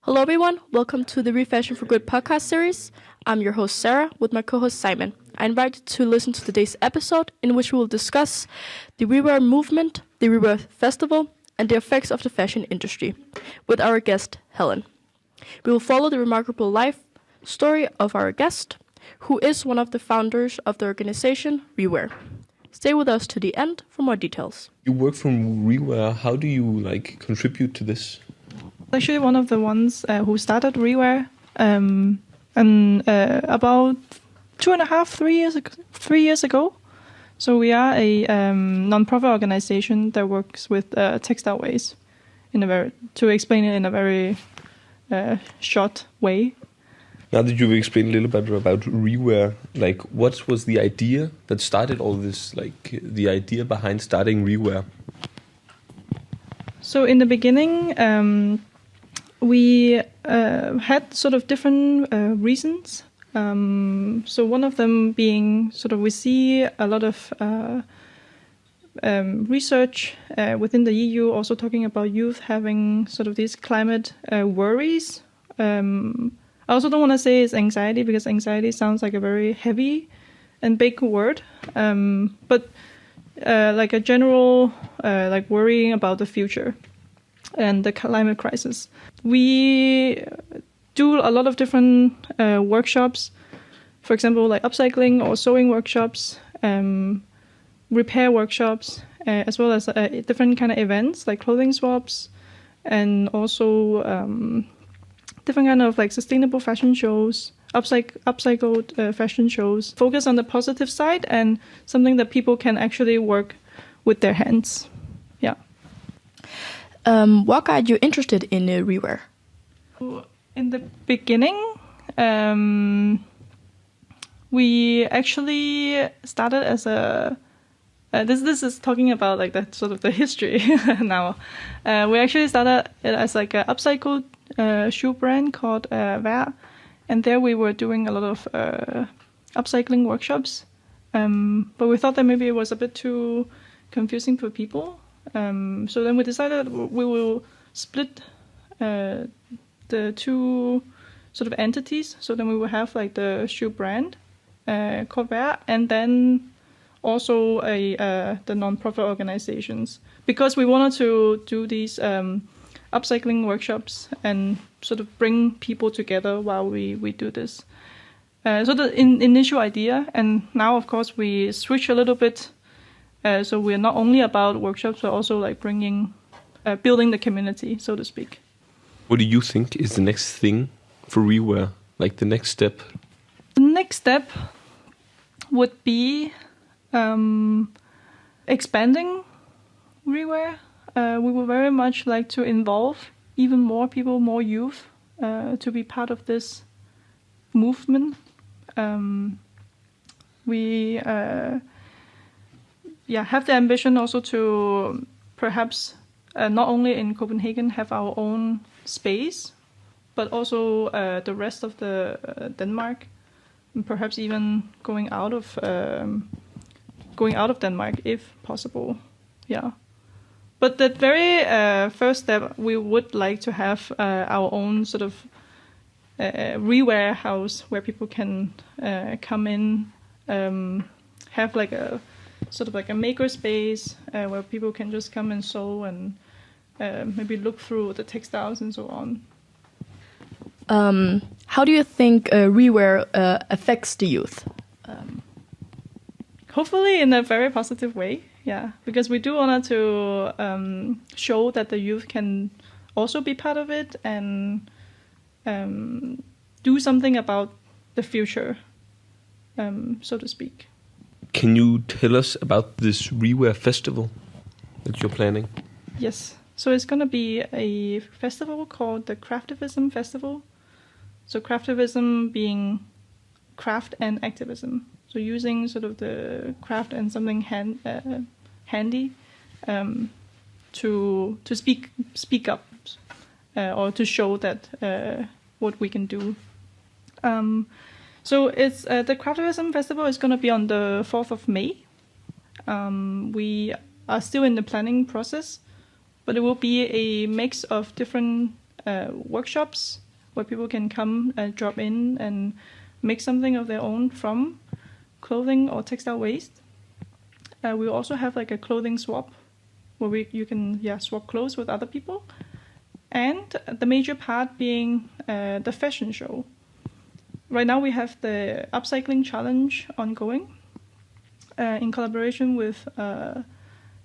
Hello, everyone. Welcome to the Refashion for Good podcast series. I'm your host, Sarah, with my co-host, Simon. I invite you to listen to today's episode, in which we will discuss the Rewear movement, the Rewear festival, and the effects of the fashion industry, with our guest, Helen. We will follow the remarkable life story of our guest, who is one of the founders of the organization Rewear. Stay with us to the end for more details. You work from Rewear. How do you contribute to this? Actually, one of the ones who started Rewear, and about 3 years ago. So we are a non-profit organization that works with textile waste. To explain it in a very short way. Now that you've explained a little bit about Rewear, what was the idea that started all this? The idea behind starting Rewear. So in the beginning, we had sort of different reasons. So one of them being we see a lot of research within the EU also talking about youth having these climate worries. I also don't want to say it's anxiety, because anxiety sounds like a very heavy and big word. But a general worrying about the future and the climate crisis. We do a lot of different workshops, for example, like upcycling or sewing workshops, repair workshops, as well as different kind of events like clothing swaps, and also different kind of sustainable fashion shows, upcycled fashion shows. Focus on the positive side and something that people can actually work with their hands. Yeah. What got you interested in Rewear? In the beginning, we actually started as a. This is talking about the history now. We actually started it as an upcycled shoe brand called wair, and there we were doing a lot of upcycling workshops. But we thought that maybe it was a bit too confusing for people. So then we decided we will split the two entities. So then we will have the shoe brand called wair, and then also the non-profit organizations, because we wanted to do these upcycling workshops and bring people together while we do this. So the initial idea, and now of course we switch a little bit. So we're not only about workshops, but also building the community, so to speak. What do you think is the next thing for Rewear? The next step? The next step would be expanding Rewear. We would very much like to involve even more people, more youth, to be part of this movement. We have the ambition also to perhaps not only in Copenhagen have our own space, but also the rest of the Denmark, and perhaps even going out of Denmark if possible. Yeah. But the very first step, we would like to have our own Rewear house where people can come in, have a maker space where people can just come and sew and maybe look through the textiles and so on. How do you think Rewear affects the youth? Hopefully in a very positive way, yeah. Because we do want to show that the youth can also be part of it and do something about the future, so to speak. Can you tell us about this Rewear festival that you're planning? Yes. So it's going to be a festival called the Craftivism Festival. So craftivism being craft and activism. So using the craft and something handy to speak up or to show that what we can do. So it's the Craftivism Festival is going to be on the 4th of May. We are still in the planning process, but it will be a mix of different workshops where people can come drop in and make something of their own from clothing or textile waste. We also have like a clothing swap where you can swap clothes with other people. And the major part being the fashion show. Right now we have the upcycling challenge ongoing in collaboration with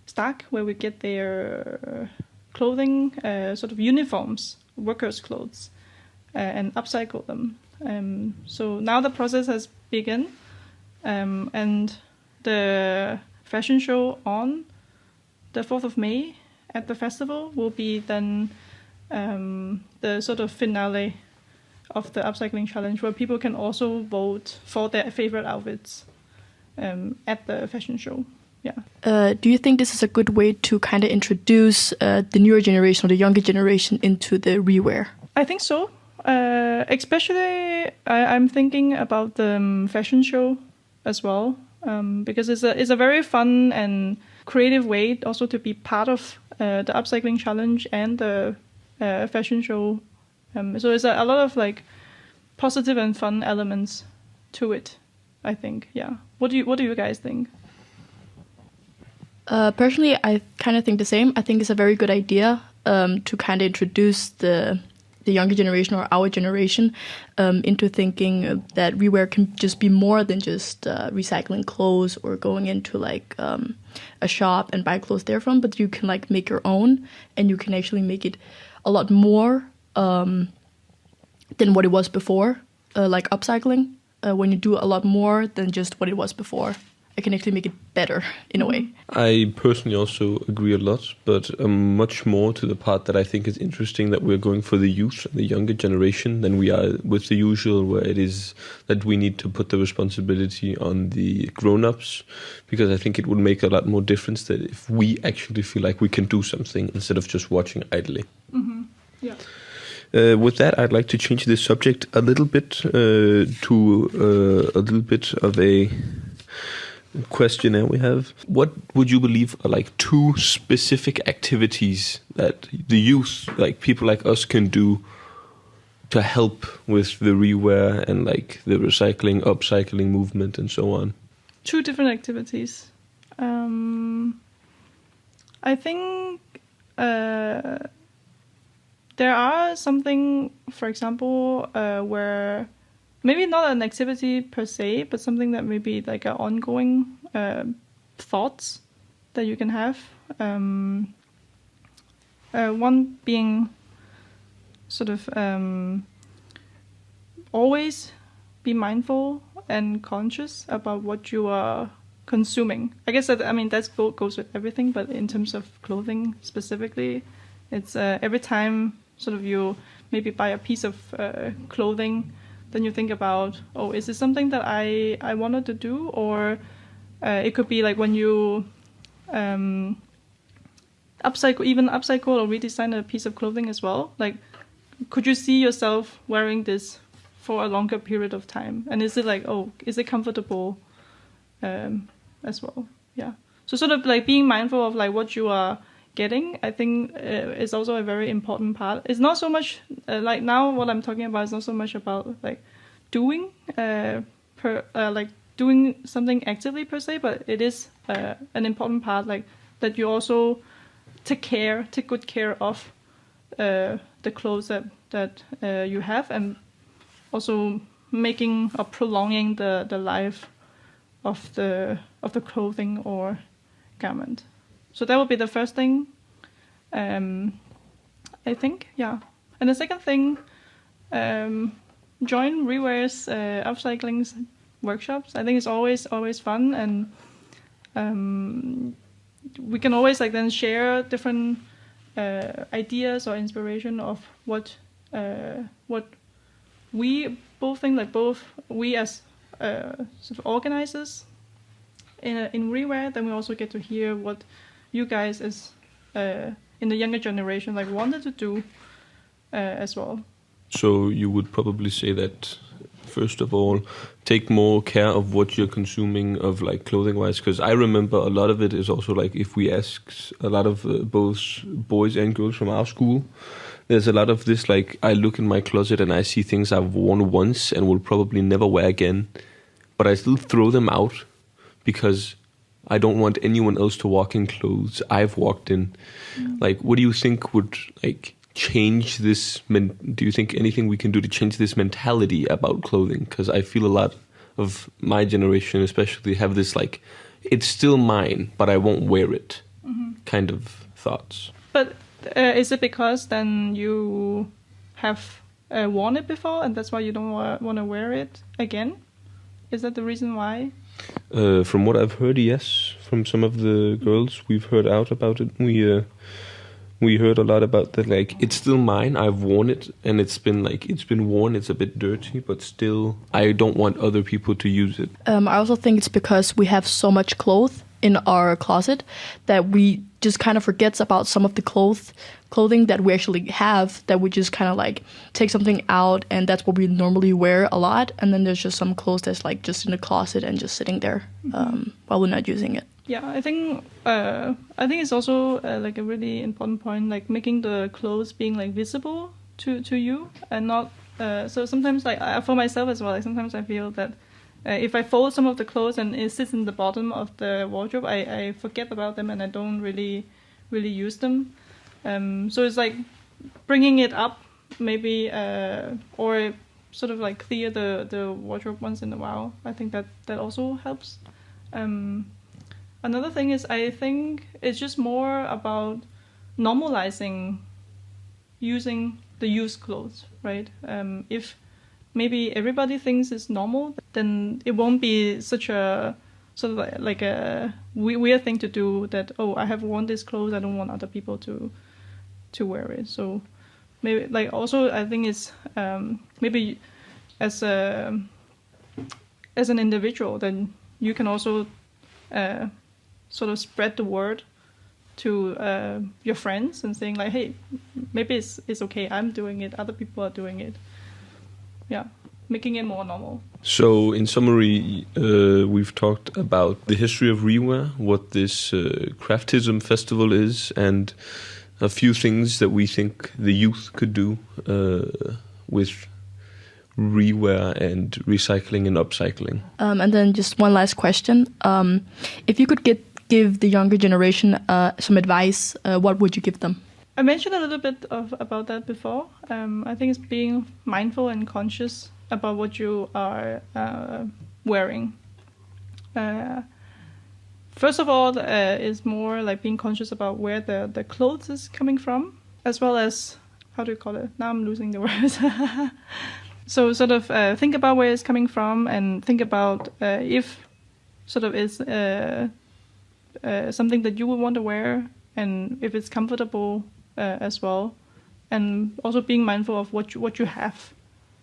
Stark, where we get their clothing, sort of uniforms, workers' clothes, and upcycle them. So now the process has begun, and the fashion show on the 4th of May at the festival will be then the sort of finale of the upcycling challenge, where people can also vote for their favorite outfits at the fashion show. Yeah. Do you think this is a good way to kind of introduce the newer generation or the younger generation into the Rewear? I think so. Especially, I'm thinking about the fashion show as well, because it's a very fun and creative way also to be part of the upcycling challenge and the fashion show. So it's a lot of like positive and fun elements to it, I think. Yeah. What do you guys think? Personally, I kind of think the same. I think it's a very good idea to kind of introduce the younger generation or our generation into thinking that Rewear can just be more than just recycling clothes or going into like a shop and buy clothes there from, but you can like make your own, and you can actually make it a lot more than what it was before, like upcycling. When you do a lot more than just what it was before, I can actually make it better in a way. I personally also agree a lot, but much more to the part that I think is interesting, that we're going for the youth, the younger generation, than we are with the usual, where it is that we need to put the responsibility on the grown-ups, because I think it would make a lot more difference that if we actually feel like we can do something instead of just watching idly. Mm-hmm. Yeah. With that, I'd like to change the subject a little bit to a little bit of a questionnaire we have. What would you believe are like 2 specific activities that the youth, like people like us, can do to help with the Rewear and like the recycling, upcycling movement and so on? 2 different activities. I think there are something, for example, where maybe not an activity per se, but something that may be like an ongoing thoughts that you can have. One being sort of always be mindful and conscious about what you are consuming. I guess that goes with everything, but in terms of clothing specifically, it's every time sort of you maybe buy a piece of clothing, then you think about, oh, is this something that I wanted to do? Or it could be like when you upcycle or redesign a piece of clothing as well. Like, could you see yourself wearing this for a longer period of time? And is it like, oh, is it comfortable as well? Yeah. So sort of like being mindful of like what you are getting, I think is also a very important part. It's not so much like now what I'm talking about is not so much about like doing doing something actively per se, but it is an important part, like that you also take good care of the clothes that you have, and also making or prolonging the life of the clothing or garment. So that would be the first thing, I think, yeah. And the second thing, join Rewear's upcycling workshops. I think it's always fun, and we can always like then share different ideas or inspiration of what we both think, like both we as sort of organizers in Rewear, then we also get to hear what you guys as in the younger generation like wanted to do as well. So you would probably say that, first of all, take more care of what you're consuming of like clothing wise, because I remember a lot of it is also like if we ask a lot of both boys and girls from our school, there's a lot of this, like, I look in my closet and I see things I've worn once and will probably never wear again, but I still throw them out because I don't want anyone else to walk in clothes I've walked in. Like, what do you think would, like, change this? Do you think anything we can do to change this mentality about clothing? Because I feel a lot of my generation especially have this, like, it's still mine, but I won't wear it kind of thoughts. But is it because then you have worn it before and that's why you don't want to wear it again? Is that the reason why? From what I've heard, yes. From some of the girls we've heard out about it, we heard a lot about that. Like, it's still mine. I've worn it, and it's been worn. It's a bit dirty, but still, I don't want other people to use it. I also think it's because we have so much clothes in our closet that we just kind of forgets about some of the clothing that we actually have, that we just kind of like take something out and that's what we normally wear a lot, and then there's just some clothes that's like just in the closet and just sitting there while we're not using it. Yeah, I think it's also like a really important point, like making the clothes being like visible to you and not. So sometimes, like for myself as well, like sometimes I feel that if I fold some of the clothes and it sits in the bottom of the wardrobe, I forget about them and I don't really use them. So it's like bringing it up maybe, or sort of like clear the wardrobe once in a while. I think that also helps. Another thing is, I think it's just more about normalizing using the used clothes, right? If maybe everybody thinks it's normal, then it won't be such a sort of like a weird thing to do that, oh, I have worn this clothes, I don't want other people to wear it. So maybe, like, also I think it's maybe as an individual, then you can also sort of spread the word to your friends and saying like, hey, maybe it's okay, I'm doing it, other people are doing it. Yeah, making it more normal. So in summary, we've talked about the history of Rewear, what this craftism festival is, and a few things that we think the youth could do with Rewear and recycling and upcycling. And then just one last question. If you could give the younger generation some advice, what would you give them? I mentioned a little bit about that before. I think it's being mindful and conscious about what you are wearing. First of all, is more like being conscious about where the clothes is coming from, as well as, how do you call it? Now I'm losing the words. So sort of think about where it's coming from and think about if sort of is something that you would want to wear and if it's comfortable as well. And also being mindful of what you have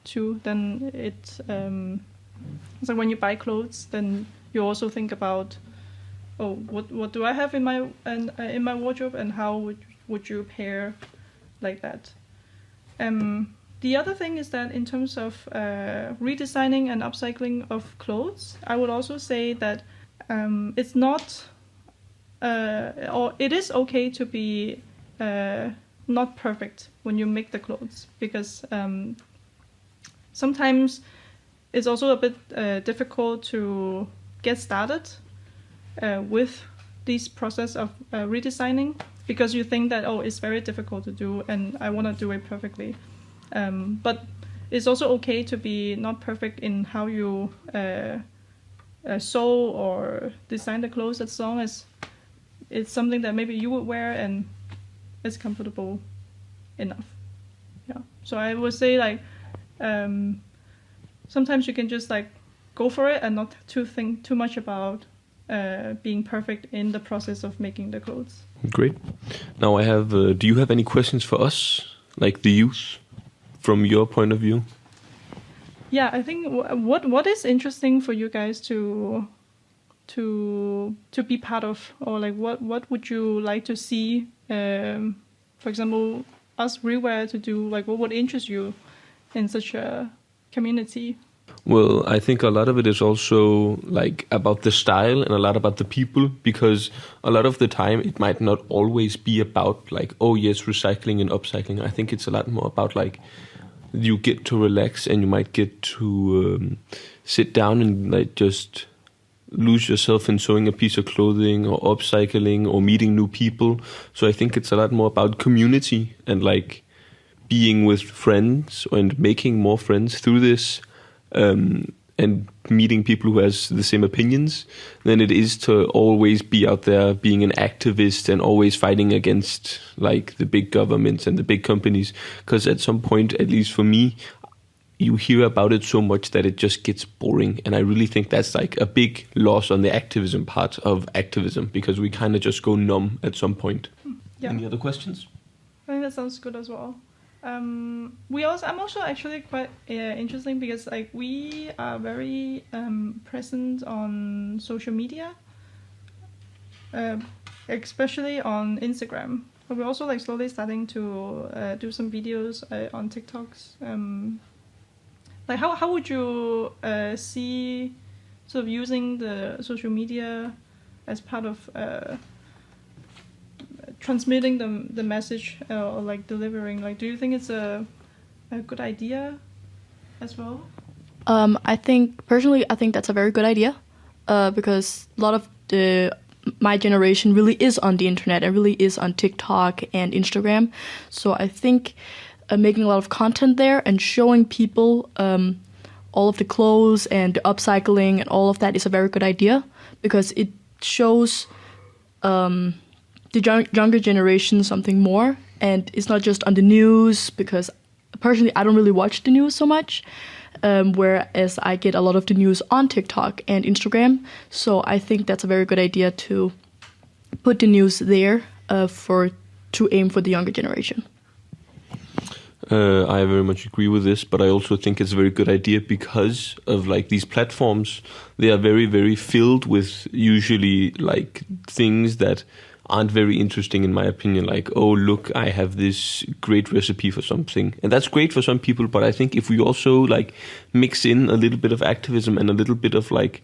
too. Then it's like when you buy clothes, then you also think about, oh, what do I have in my wardrobe and how would you pair like that. The other thing is that in terms of redesigning and upcycling of clothes, I would also say that it's not, or it is okay to be not perfect when you make the clothes, because sometimes it's also a bit difficult to get started with this process of redesigning, because you think that, oh, it's very difficult to do and I want to do it perfectly. But it's also okay to be not perfect in how you sew or design the clothes, as long as it's something that maybe you would wear and it's comfortable enough. Yeah. So I would say, like, sometimes you can just like go for it and not to think too much about being perfect in the process of making the clothes. Great. Now I have, do you have any questions for us, like the youth, from your point of view? Yeah, I think what is interesting for you guys to be part of, or like what would you like to see? For example, us Rewear to do, like, what would interest you in such a community? Well, I think a lot of it is also like about the style and a lot about the people, because a lot of the time it might not always be about like, oh yes, recycling and upcycling. I think it's a lot more about like you get to relax and you might get to sit down and like just lose yourself in sewing a piece of clothing or upcycling or meeting new people. So I think it's a lot more about community and like being with friends and making more friends through this. And meeting people who has the same opinions than it is to always be out there being an activist and always fighting against like the big governments and the big companies. Because at some point, at least for me, you hear about it so much that it just gets boring. And I really think that's like a big loss on the activism part of activism, because we kind of just go numb at some point. Yeah. Any other questions? I think that sounds good as well. I'm also actually quite interesting because like we are very present on social media, especially on Instagram. But we're also like slowly starting to do some videos on TikToks. Like how would you see sort of using the social media as part of transmitting the message or like delivering? Like, do you think it's a good idea as well? I think that's a very good idea, because a lot of my generation really is on the internet and really is on TikTok and Instagram. So I think making a lot of content there and showing people all of the clothes and the upcycling and all of that is a very good idea, because it shows the younger generation something more, and it's not just on the news, because personally I don't really watch the news so much, whereas I get a lot of the news on TikTok and Instagram. So I think that's a very good idea to put the news there to aim for the younger generation. I very much agree with this, but I also think it's a very good idea because of like these platforms. They are very, very filled with usually like things that aren't very interesting in my opinion. Like, oh look, I have this great recipe for something, and that's great for some people. But I think if we also like mix in a little bit of activism and a little bit of like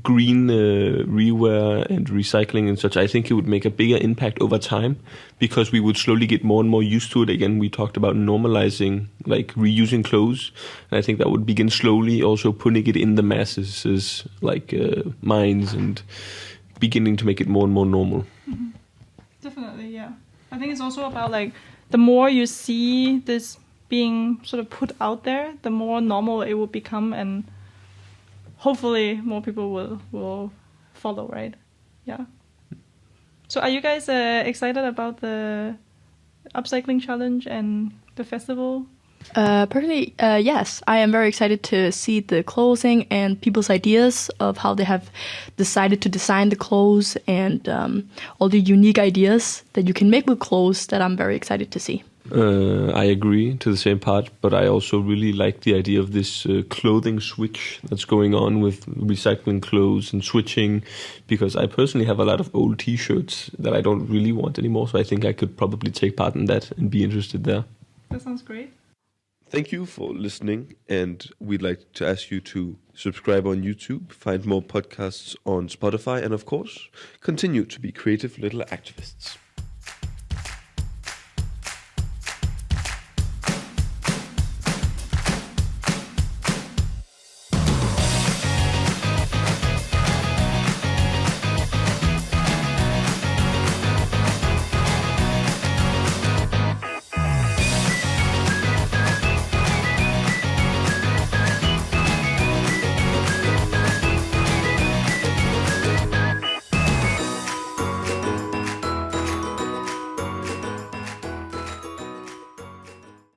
green rewear and recycling and such, I think it would make a bigger impact over time, because we would slowly get more and more used to it. Again, we talked about normalizing like reusing clothes, and I think that would begin slowly also putting it in the masses like minds and beginning to make it more and more normal. Mm-hmm. Definitely, yeah. I think it's also about like the more you see this being sort of put out there, the more normal it will become, and hopefully more people will follow, right? Yeah. So are you guys excited about the upcycling challenge and the festival? Personally, yes. I am very excited to see the clothing and people's ideas of how they have decided to design the clothes, and all the unique ideas that you can make with clothes that I'm very excited to see. I agree to the same part, but I also really like the idea of this clothing switch that's going on with recycling clothes and switching, because I personally have a lot of old t-shirts that I don't really want anymore, so I think I could probably take part in that and be interested there. That sounds great. Thank you for listening, and we'd like to ask you to subscribe on YouTube, find more podcasts on Spotify, and of course, continue to be creative little activists.